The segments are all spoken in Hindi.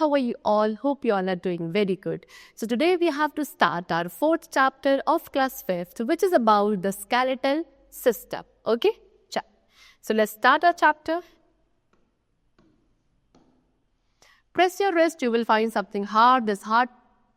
how are you all? Hope you all are doing very good. So today we have to start our fourth chapter of class 5th, which is about the skeletal system. Okay? So let's start our chapter. Press your wrist, you will find something hard. This hard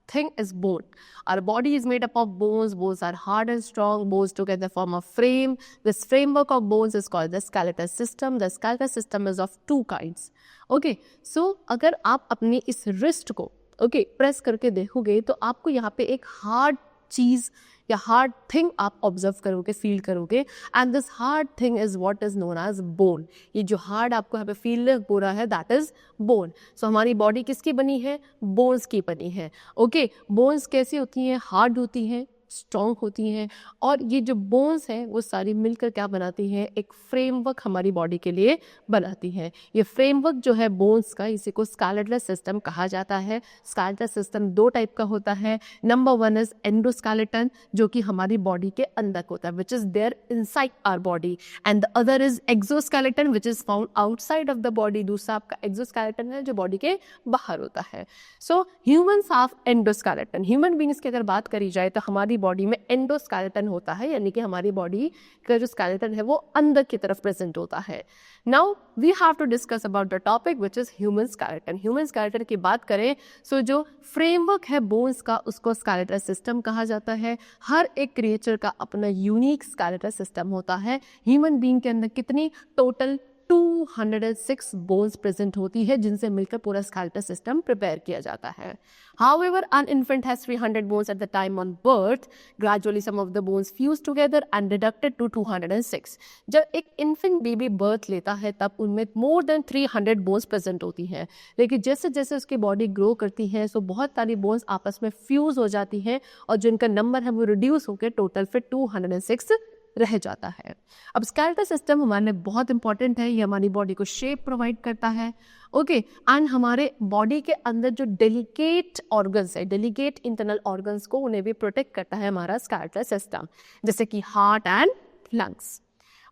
thing is bone. Our body is made up of bones. Bones are hard and strong. Bones together form a frame. This framework of bones is called the skeletal system. The skeletal system is of two kinds. Okay, so अगर आप अपनी इस wrist को प्रेस करके देखोगे तो आपको यहाँ पे एक हार्ड चीज या हार्ड थिंग आप ऑब्जर्व करोगे, फील करोगे, and this hard thing is what is known as bone. ये जो हार्ड आपको यहाँ पे फील हो रहा है दैट इज बोन. सो हमारी बॉडी किसकी बनी है? बोन्स की बनी है. ओके, बोन्स कैसी होती हैं? हार्ड होती हैं, स्ट्रॉन्ग होती हैं, और ये जो बोन्स हैं वो सारी मिलकर क्या बनाती हैं? एक फ्रेमवर्क हमारी बॉडी के लिए बनाती हैं. ये फ्रेमवर्क जो है बोन्स का, इसी को स्केलेटल सिस्टम कहा जाता है. स्केलेटल सिस्टम दो टाइप का होता है. नंबर वन इज एंडोस्केलेटन, जो कि हमारी बॉडी के अंदर होता है, which is there inside our body, and the other is exoskeleton which is found outside of the body. दूसरा आपका एक्सोस्केलेटन है जो बॉडी के बाहर होता है. So humans have endoskeleton. Human beings की अगर बात करी जाए तो हमारी बॉडी में एंडोस्केलेटन होता है, यानी कि हमारी बॉडी का जो स्केलेटन है वो अंदर की तरफ प्रेजेंट होता है. Now we have to discuss about the topic which is human skeleton. Human skeleton की बात करें सो जो फ्रेमवर्क है बोन्स का उसको स्केलेटल सिस्टम कहा जाता है. हर एक क्रिएचर का अपना यूनिक स्केलेटल सिस्टम होता है. ह्यूमन बीइंग के अंदर कितनी टोटल 206 बोन्स प्रेजेंट होती है, जिनसे मिलकर पूरा स्केलेटल सिस्टम प्रिपेयर किया जाता है. However, an infant has 300 bones at the time on birth. Gradually, some of the bones fuse together and reduced to 206. जब एक infant baby birth लेता है तब उनमें more than 300 bones present होती हैं, लेकिन जैसे जैसे उसकी बॉडी ग्रो करती है सो बहुत सारी बोन्स आपस में फ्यूज हो जाती हैं, और जिनका नंबर है वो रिड्यूस होकर टोटल फिर 206 रह जाता है. अब स्केलेटल सिस्टम हमारे लिए बहुत इंपॉर्टेंट है. ये हमारी बॉडी को शेप प्रोवाइड करता है. ओके, एंड हमारे बॉडी के अंदर जो डेलिकेट ऑर्गन्स है, डेलिकेट इंटरनल ऑर्गन्स को उन्हें भी प्रोटेक्ट करता है हमारा स्केलेटल सिस्टम, जैसे कि heart and lungs.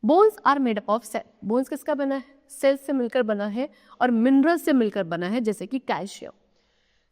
Bones are made up of cell. Bones किसका बना है? सेल से मिलकर बना है, और मिनरल से मिलकर बना है, जैसे कि calcium.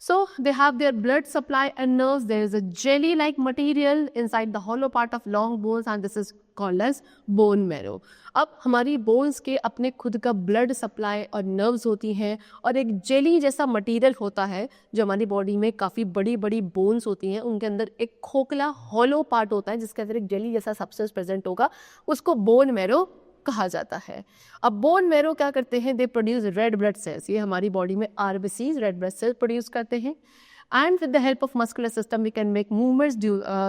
So they have their blood supply and nerves. There is a jelly-like material inside the hollow part of long bones, and this is called as bone marrow. अब हमारी बोन्स के अपने खुद का ब्लड सप्लाई और नर्व्स होती हैं, और एक जेली जैसा मटेरियल होता है जो हमारी बॉडी में काफ़ी बड़ी बड़ी बोन्स होती हैं, उनके अंदर एक खोखला हॉलो पार्ट होता है जिसके अंदर एक जेली जैसा सब्सटेंस प्रेजेंट होगा, उसको बोन मैरो कहा जाता है. अब बोन मैरो क्या करते हैं? They produce red blood cells. ये हमारी बॉडी में RBCs red blood cells produce करते हैं, and with the help of muscular system we can make movements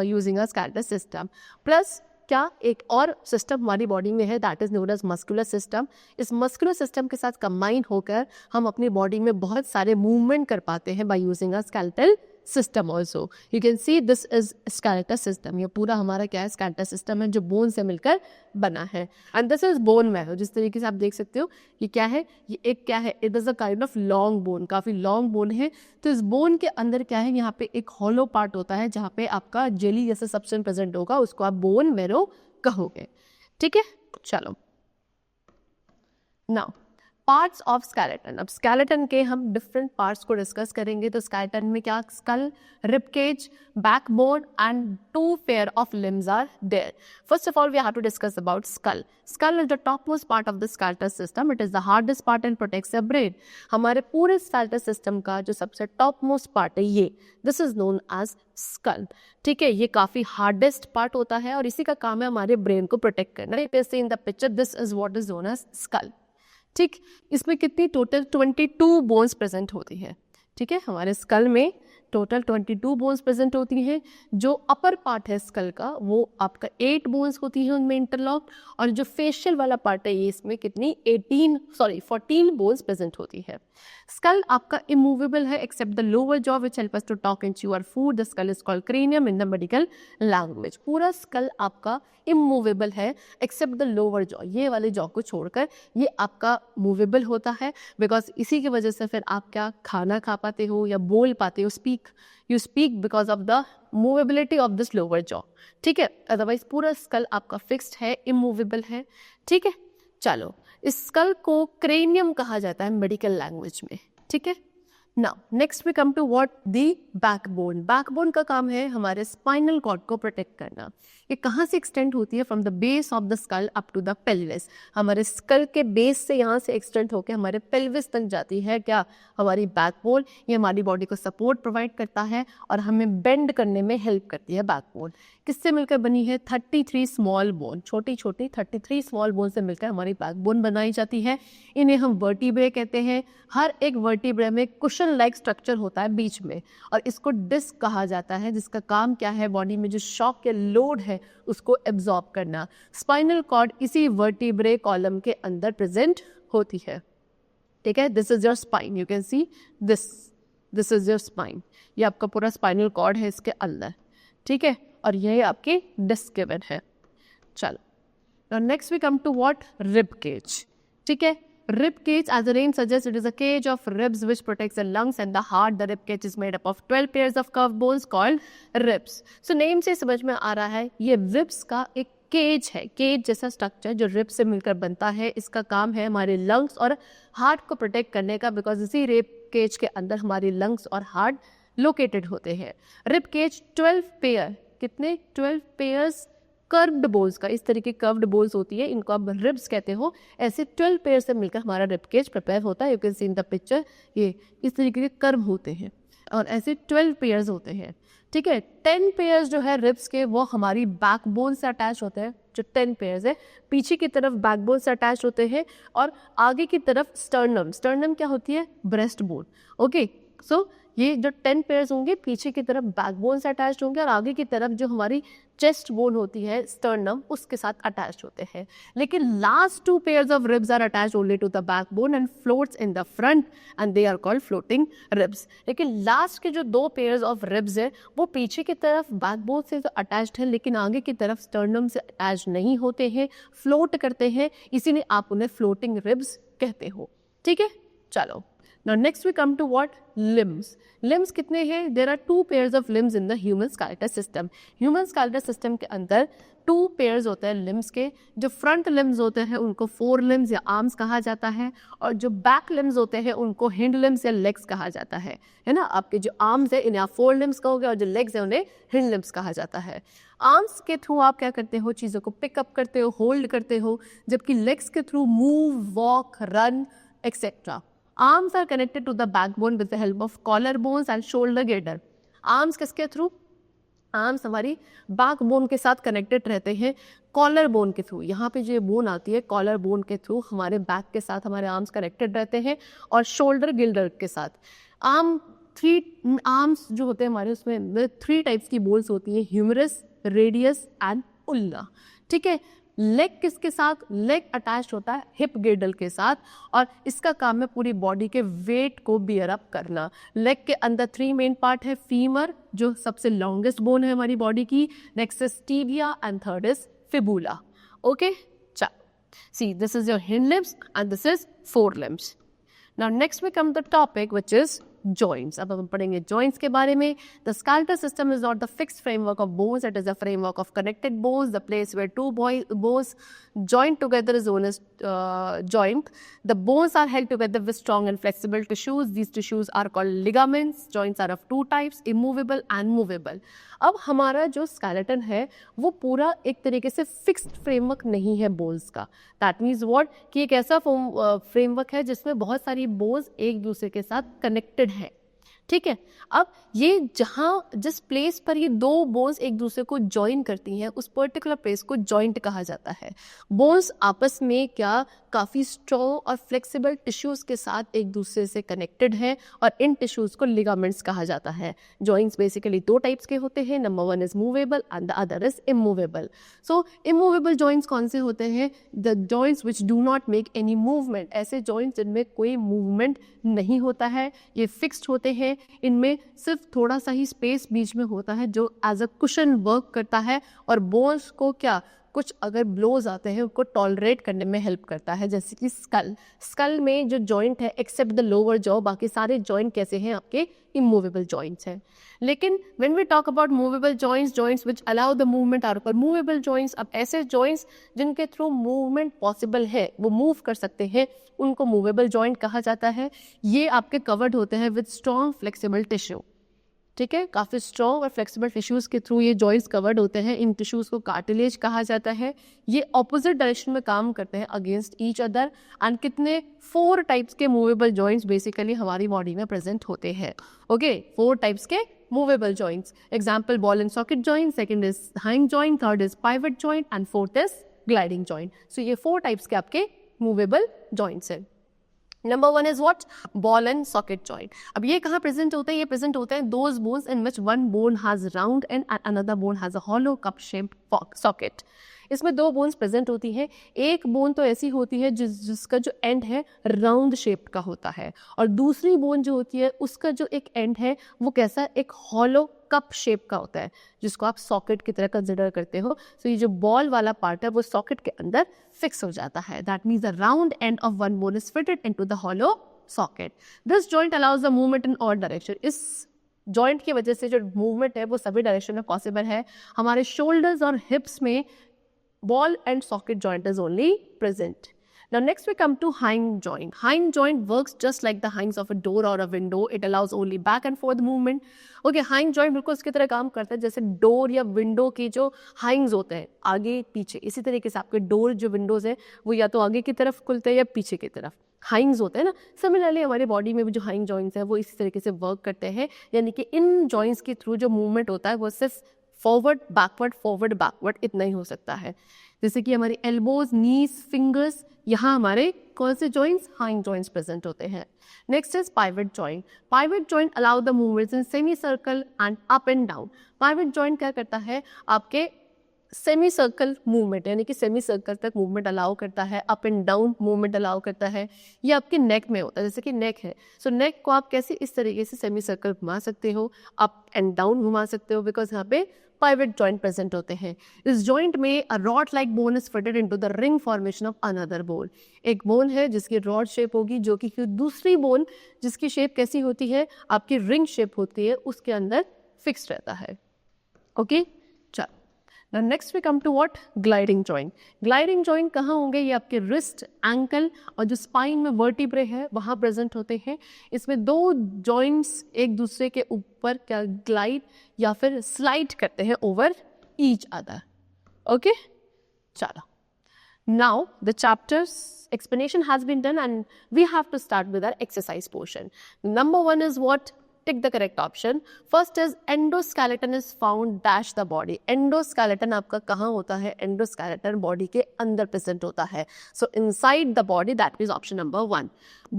using a skeletal system. Plus क्या एक और सिस्टम हमारी बॉडी में है that is known as muscular system. इस मस्कुलर सिस्टम के साथ कंबाइन होकर हम अपनी बॉडी में बहुत सारे मूवमेंट कर पाते हैं by using a skeletal system. Also you can C this is skeletal system. ये पूरा हमारा क्या है? स्केलेटल सिस्टम है जो बोन से मिलकर बना है, and this is bone marrow. जिस तरीके से आप देख सकते हो ये क्या है? ये एक क्या है? It is a kind of long bone, काफ़ी लॉन्ग बोन है. तो इस बोन के अंदर क्या है? यहाँ पे एक हॉलो पार्ट होता है जहाँ पे आपका जेली जैसा सब्सटेंस प्रेजेंट होगा, उसको आप बोन मैरो कहोगे. ठीक है, चलो नाउ पार्ट्स ऑफ स्केलेटन. अब स्केलेटन के हम डिफरेंट पार्ट्स को डिस्कस करेंगे. तो स्केलेटन में क्या? Skull, ribcage, backbone and 2 pair of limbs are there. First of all we have to discuss about skull. Skull is the top most part of the skeletal system. It is the hardest part and protects the brain. हमारे पूरे स्केलेटल सिस्टम का जो सबसे टॉप मोस्ट पार्ट है ये, this is known as skull. ठीक है, ये काफी हार्डेस्ट पार्ट होता है और इसी का काम है हमारे ब्रेन को प्रोटेक्ट करना. You can see in the picture this is what is known as skull. ठीक, इसमें कितनी टोटल 22 बोन्स प्रेजेंट होती हैं. ठीक है, हमारे स्कल में टोटल 22 बोन्स प्रेजेंट होती हैं. जो अपर पार्ट है स्कल का वो आपका 8 बोन्स होती हैं उनमें इंटरलॉक, और जो फेशियल वाला पार्ट है ये इसमें कितनी 14 बोन्स प्रेजेंट होती है. स्कल आपका इमूवेबल है except the lower jaw which help us to talk and chew our food. The skull is called cranium in the medical language. पूरा स्कल आपका इमूवेबल है एक्सेप्ट द लोअर जॉ. ये वाले जॉ को छोड़कर ये आपका मूवेबल होता है, बिकॉज इसी की वजह से फिर आप क्या खाना खा पाते हो या बोल पाते हो. You speak because of the movability of this lower jaw. ठीक है, अदरवाइज पूरा स्कल आपका फिक्स्ड है, इमूवेबल है. ठीक है, चलो इस स्कल को क्रेनियम कहा जाता है मेडिकल लैंग्वेज में. ठीक है, now next we come to what the backbone. Backbone का काम है हमारे स्पाइनल कॉर्ड को प्रोटेक्ट करना. ये कहाँ से एक्सटेंड होती है? From the base of the skull up to the pelvis. हमारे स्कल के बेस से यहाँ से एक्सटेंड होकर हमारे पेल्विस तक जाती है क्या? हमारी बैकबोन. ये हमारी बॉडी को सपोर्ट प्रोवाइड करता है और हमें बेंड करने में हेल्प करती है बैकबोन. किससे मिलकर बनी है? 33 स्मॉल बोन, छोटी छोटी 33 स्मॉल बोन से मिलकर हमारी बैकबोन बनाई जाती है. इन्हें हम वर्टिब्रे कहते हैं. हर एक वर्टिब्रे में कुशन लाइक स्ट्रक्चर होता है बीच में और इसको डिस्क कहा जाता है, जिसका काम क्या है? बॉडी में जो शॉक या लोड है उसको एब्जॉर्ब करना. स्पाइनल कॉर्ड इसी वर्टिब्रे कॉलम के अंदर प्रेजेंट होती है. ठीक है, this is your spine. You can C this is your spine. ये आपका पूरा स्पाइनल कॉर्ड है इसके अंदर. ठीक है, और यह आपकी डिस्क गिवन है. चलो, now next we come to what? Rib cage. ठीक है, rib cage, as the name suggests, it is a cage of ribs which protects the lungs and the heart. The rib cage is made up of 12 pairs of curved bones called ribs. So name से समझ में आ रहा है ये ribs का एक केज है. केज जैसा स्ट्रक्चर जो रिब से मिलकर बनता है. इसका काम है हमारे लंग्स और हार्ट को प्रोटेक्ट करने का, बिकॉज इसी रिब केज के अंदर हमारे लंग्स और हार्ट लोकेटेड होते हैं. रिब केज 12 पेयर, कितने? 12 पेयर्स कर्व्ड बोन्स का. इस तरीके कर्व्ड बोन्स होती है, इनको आप रिब्स कहते हो. ऐसे 12 पेयर से मिलकर हमारा रिब केज प्रिपेयर होता है. You can see in the picture, ये इस तरीके के कर्व होते हैं और ऐसे 12 पेयर्स होते हैं. ठीक है, 10 पेयर्स जो है रिब्स के वो हमारी बैकबोन से अटैच होते हैं. जो 10 पेयर्स है पीछे की तरफ बैकबोन से अटैच होते हैं और आगे की तरफ स्टर्नम. स्टर्नम क्या होती है? Breast bone. ओके, सो ये जो 10 पेयर्स होंगे पीछे की तरफ बैकबोन से अटैच होंगे और आगे की तरफ जो हमारी चेस्ट बोन होती है स्टर्नम, उसके साथ अटैच होते हैं. लेकिन last 2 pairs of ribs are attach only to the backbone and floats in the front and they are called floating ribs. लेकिन लास्ट के जो 2 पेयर्स ऑफ रिब्स है वो पीछे की तरफ बैकबोन से तो अटैच्ड है लेकिन आगे की तरफ स्टर्नम से अटैच नहीं होते हैं, फ्लोट करते हैं, इसीलिए आप उन्हें फ्लोटिंग रिब्स कहते हो. ठीक है, चलो. Now next we come to what? Limbs. Limbs कितने हैं? There are 2 pairs of limbs in the human skeletal system. Human skeletal system के अंदर 2 pairs होते हैं limbs के. जो front limbs होते हैं उनको fore limbs या arms कहा जाता है और जो back limbs होते हैं उनको hind limbs या legs कहा जाता है ना. आपके जो arms है इन्हें आप fore limbs कहोगे और जो legs है उन्हें hind limbs कहा जाता है. आर्म्स के थ्रू आप क्या करते हो? चीज़ों को पिकअप करते हो, होल्ड करते हो, जबकि लेग्स के through move, walk, run etcetera. Arms are connected to the backbone with the help of collar bones and shoulder girdle. Arms किसके थ्रू? आर्म्स हमारी बैकबोन के साथ कनेक्टेड रहते हैं कॉलर बोन के थ्रू. यहाँ पे जो बोन आती है कॉलर बोन के थ्रू हमारे बैक के साथ हमारे आर्म्स कनेक्टेड रहते हैं और शोल्डर गिल्डर के साथ. आर्म्स जो होते हैं हमारे उसमें 3 टाइप्स की बोन्स होती हैं, ह्यूमरस, रेडियस एंड उल्ना. ठीक है, लेग किसके साथ? लेग अटैच होता है हिप गिर्डल के साथ और इसका काम है पूरी बॉडी के वेट को बियर अप करना. लेग के अंदर 3 मेन पार्ट है. फीमर जो सबसे लॉन्गेस्ट बोन है हमारी बॉडी की, next is tibia and third is fibula. Okay, चलो, see this is your hind limbs and this is fore limbs. Now next we come the topic which is joints. अब हम पढ़ेंगे joints के बारे में. The skeletal system is not the fixed framework of bones, it is a framework of connected bones. The place where 2 bones joined together is known as joint. The bones are held together with strong and flexible tissues. These tissues are called ligaments. Joints are of 2 types, immovable and movable. अब हमारा जो skeleton है वो पूरा एक तरीके से fixed framework नहीं है bones का. That means what? कि एक ऐसा framework है जिसमें बहुत सारी bones एक दूसरे के साथ connected है. ठीक है, अब ये जिस प्लेस पर ये 2 बोन्स एक दूसरे को ज्वाइन करती हैं उस पर्टिकुलर प्लेस को जॉइंट कहा जाता है. बोन्स आपस में क्या काफ़ी स्ट्रॉन्ग और फ्लेक्सिबल टिश्यूज़ के साथ एक दूसरे से कनेक्टेड हैं और इन टिश्यूज़ को लिगामेंट्स कहा जाता है. जॉइंट्स बेसिकली 2 टाइप्स के होते हैं. Number 1 is movable and the other is immovable. So immovable joints कौन से होते हैं? The joints which do not make any movement. ऐसे जॉइंट्स जिनमें कोई मूवमेंट नहीं होता है, ये फिक्स्ड होते हैं. इनमें सिर्फ थोड़ा सा ही स्पेस बीच में होता है जो एज अ कुशन वर्क करता है और बोन्स को क्या कुछ अगर ब्लोज आते हैं उनको टॉलरेट करने में हेल्प करता है, जैसे कि स्कल में जो जॉइंट है एक्सेप्ट द लोअर जॉ, बाकी सारे जॉइंट कैसे हैं आपके इमूवेबल जॉइंट्स हैं। लेकिन when we talk about movable joints which allow the movement are पर मूवेबल जॉइंट्स, अब ऐसे जॉइंट्स जिनके थ्रू मूवमेंट पॉसिबल है, वो मूव कर सकते हैं, उनको मूवेबल जॉइंट कहा जाता है। ये आपके कवर्ड होते हैं विद स्ट्रॉन्ग फ्लेक्सिबल टिश्यू, ठीक है, काफ़ी स्ट्रॉन्ग और फ्लेक्सिबल टिश्यूज़ के थ्रू ये जॉइंट्स कवर्ड होते हैं। इन टिश्यूज़ को कार्टिलेज कहा जाता है। ये ऑपोजिट डायरेक्शन में काम करते हैं अगेंस्ट ईच अदर। एंड कितने 4 टाइप्स के मूवेबल जॉइंट्स बेसिकली हमारी बॉडी में प्रेजेंट होते हैं। ओके, 4 टाइप्स के movable joints, example ball and socket joint, second is hinge joint, third is pivot joint and fourth is gliding joint. So ये 4 टाइप्स के आपके मूवेबल जॉइंट्स हैं। Number 1 is what? Ball and socket joint. अब ये कहाँ प्रेजेंट होते हैं? ये प्रेजेंट होते हैं those bones in which one bone has round and another bone has a hollow cup shaped socket. इसमें 2 बोन्स प्रेजेंट होती हैं। एक बोन तो ऐसी होती है जिसका जो एंड है राउंड शेप का होता है, और दूसरी बोन जो होती है उसका जो एक एंड है वो कैसा, एक हॉलो कप शेप का होता है, जिसको आप सॉकेट की तरह कंसिडर करते हो। सो ये जो बॉल वाला पार्ट है वो सॉकेट के अंदर फिक्स हो जाता है। That means the round end of one bone is fitted into the hollow socket. This joint allows the movement in all direction. इस जॉइंट की वजह से जो मूवमेंट है वो सभी डायरेक्शन में पॉसिबल है। हमारे शोल्डर्स और हिप्स में ball and socket joint is only present. Now next we come to hind joint. Hind joint works just like the hinds of a door or a window. It allows only back and forth movement. Okay, hind joint बिल्कुल उसकी तरह काम करता है जैसे डोर या विंडो की जो hinds होते हैं, आगे पीछे। इसी तरीके से आपके डोर जो विंडोज है वो या तो आगे की तरफ खुलते हैं या पीछे की तरफ, हाइंग्स होते हैं ना। सिमिलरली हमारे बॉडी में भी जो हाइंग जॉइंट्स हैं वो इसी तरीके से वर्क करते हैं, यानी कि इन जॉइंट्स के थ्रू जो मूवमेंट होता है वो सिर्फ फॉरवर्ड बैकवर्ड इतना ही हो सकता है। जैसे कि हमारे एल्बोज, नीज, फिंगर्स, यहाँ हमारे कौन से जॉइंट्स? हाइंड जॉइंट्स प्रेजेंट होते हैं। Next is pivot joint. Pivot joint allow the movements in semi circle and up and down. Pivot joint क्या करता है? आपके सेमी सर्कल मूवमेंट, यानी कि सेमी सर्कल तक मूवमेंट अलाउ करता है, up and down movement allow करता है। ये आपके नेक में होता है, जैसे कि नेक है, सो नेक को आप कैसे इस तरीके से सेमी सर्कल घुमा सकते हो, अप एंड डाउन घुमा सकते हो, बिकॉज यहाँ पे पाइवट जॉइंट प्रेजेंट होते हैं। इस जॉइंट में a rod like bone is fitted into the ring formation of another bone. एक बोन है जिसकी रॉड शेप होगी, जो कि दूसरी बोन जिसकी शेप कैसी होती है? आपकी रिंग शेप होती है, उसके अंदर फिक्स रहता है। ओके, चलो Now next we come to what? Gliding joint. Gliding joint कहाँ होंगे? ये आपके wrist, ankle और जो spine में vertebrae है वहाँ present होते हैं। इसमें 2 joints एक दूसरे के ऊपर क्या glide या फिर slide करते हैं over each other. Okay? चलो. Now the chapter's explanation has been done and we have to start with our exercise portion. Number 1 is what? Tick the correct option. First is endoskeleton is found dash the body. Endoskeleton आपका कहाँ होता है? Endoskeleton body के अंदर present होता है. So inside the body, that is option number 1.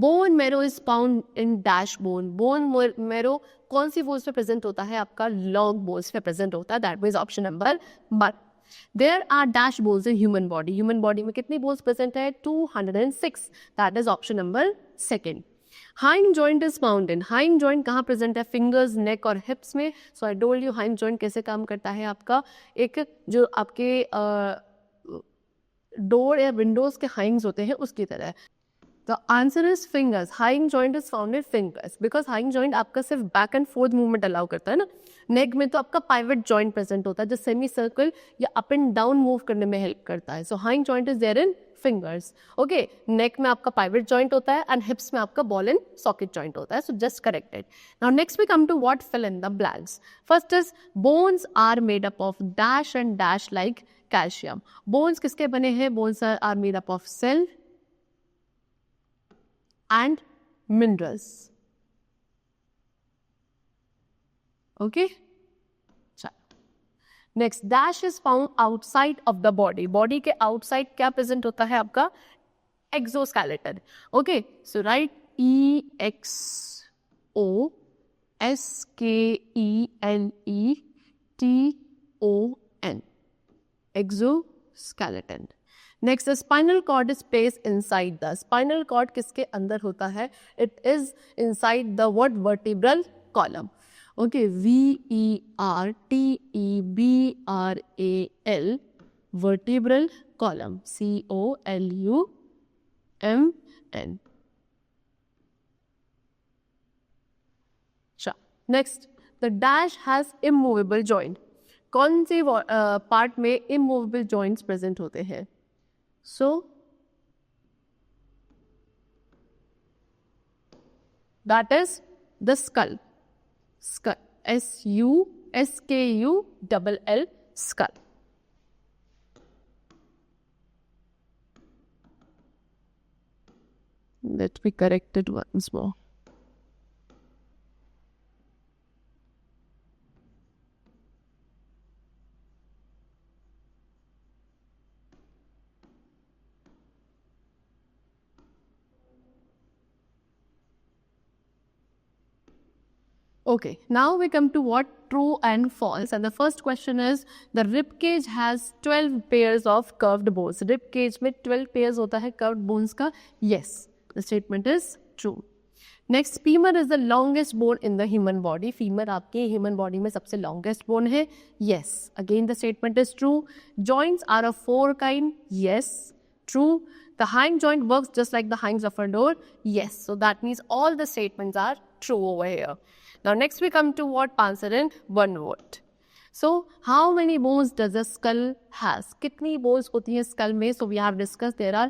Bone marrow is found in dash bone. Bone marrow कौन सी bones पे present होता है? आपका long bones पे present होता है. That is option number 1. There are dash bones in human body. Human body में कितनी bones present है? 206. That is option number 2. Hind joint is found in. Hind joint कहाँ प्रेजेंट है? फिंगर्स, नेक और हिप्स में. So I told you hinge joint कैसे काम करता है आपका, एक जो आपके डोर या विंडोज के हाइंग्स होते हैं उसकी तरह. The answer is fingers. Hind joint is found in fingers because hind joint आपका सिर्फ back and fourth movement allow करता है ना. नेक में तो आपका पाइवट जॉइंट प्रेजेंट होता है जो सेमी सर्कल या अप एंड डाउन मूव करने में हेल्प करता है. So hinge joint is there in fingers. Okay, neck में आपका पाइवट जॉइंट होता है एंड हिप्स में आपका बॉल एंड सॉकेट जॉइंट होता है. So just corrected. Now next we come to what fill in the blanks. First is bones are made up of dash and dash like calcium. Bones किसके बने हैं? Bones are made up of cell and minerals. Okay? Next, dash is found outside of the body. Body के outside क्या present होता है आपका? Exoskeleton. Okay, so write EXOSKELETON. Exoskeleton. Next, the spinal cord is placed inside the. Spinal cord किसके अंदर होता है? It is inside the what? Vertebral column. Okay, VERTEBRAL vertebral column, COLUMN. Next, the dash has immovable joint. कौन से पार्ट में immovable joints present होते हैं? So that is the skull. Skull, SUSKULL, skull. Let me correct it once more. Okay, now we come to what true and false. And the first question is, the rib cage has 12 pairs of curved bones. Rib cage में 12 pairs होता है curved bones का. Yes, the statement is true. Next, femur is the longest bone in the human body. Femur आपके human body में सबसे longest bone है. Yes, again the statement is true. Joints are of 4 kind. Yes, true. The hind joint works just like the hinds of a door. Yes, so that means all the statements are true over here. Now next we come to what answer in one word. So how many bones does a skull has? कितनी bones होती हैं skull में? So we have discussed there are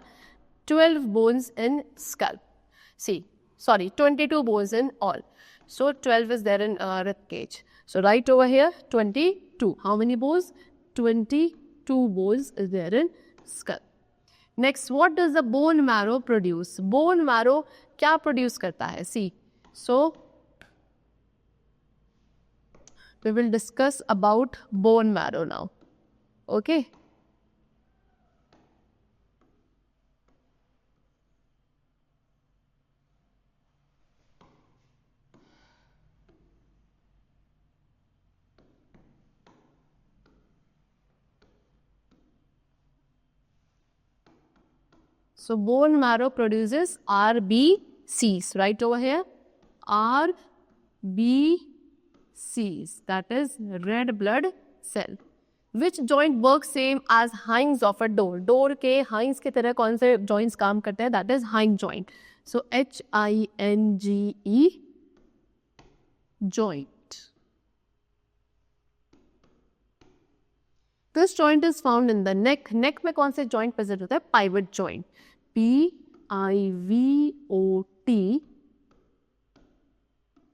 12 bones in skull. See, sorry, 22 bones in all. So 12 is there in rib cage. So right over here 22. How many bones? 22 bones is there in skull. Next, what does the bone marrow produce? Bone marrow क्या produce करता है? See, so we will discuss about bone marrow now. Okay. So bone marrow produces RBCs, right over here. RBCs, that is red blood cell. Which joint works same as hinds of a door? Door के hinds की तरह कौन से joints काम करते हैं? That is hind joint. So HINGE, joint. This joint is found in the neck. Neck में कौन से joint present होता है? Pivot joint. PIVOT,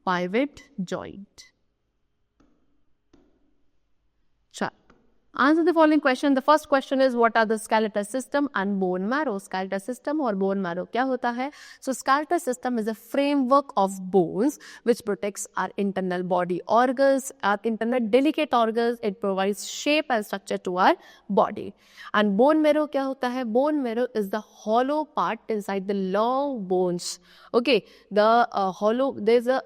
pivot joint. Answer the following question. The first question is, what are the skeletal system and bone marrow? Skeletal system और bone marrow क्या होता है? So skeletal system is a framework of bones which protects our internal body organs, our internal delicate organs. It provides shape and structure to our body. And bone marrow क्या होता है? Bone marrow is the hollow part inside the long bones. Okay, the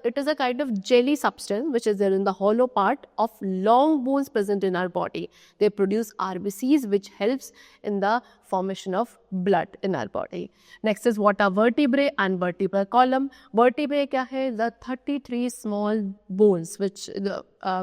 it is a kind of jelly substance which is there in the hollow part of long bones present in our body. They produce RBCs which helps in the formation of blood in our body. Next is what are vertebrae and vertebral column. Vertebrae क्या है? The 33 small bones which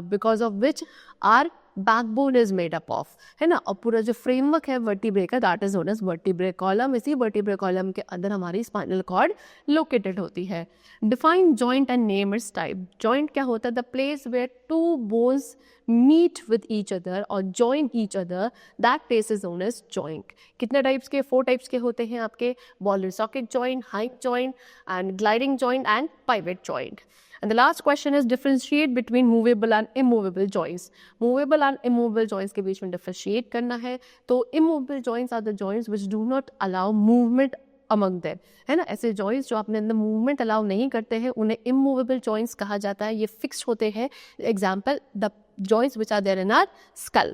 because of which our backbone is made up of, है ना. और पूरा जो framework है vertebrae का, that is known as vertebrae column. इसी vertebrae column के अंदर हमारी spinal cord located होती है. Define joint and name its type. Joint क्या होता है? The place where two bones meet with each other or join each other, that place is known as joint. कितने types के? 4 types के होते हैं आपके. Ball and socket joint, hind joint and gliding joint and pivot joint. And the last question is, differentiate between movable and immovable joints. Movable and immovable joints के बीच में differentiate करना है. तो immovable joints are the joints which do not allow movement among them, है ना. ऐसे joints जो अपने अंदर movement allow नहीं करते हैं उन्हें immovable joints कहा जाता है. ये fixed होते हैं. Example, the joints which are there in our skull.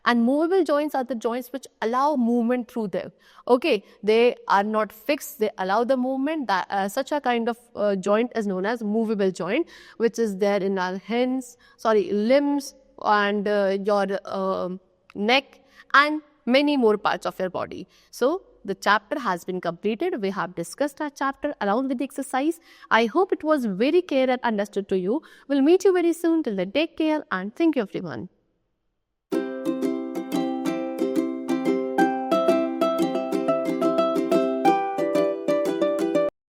And movable joints are the joints which allow movement through them. Okay, they are not fixed, they allow the movement. That such a kind of joint is known as movable joint, which is there in our limbs and your neck and many more parts of your body. So the chapter has been completed. We have discussed our chapter along with the exercise. I hope it was very clear and understood to you. We'll meet you very soon. Till then, take care and thank you everyone.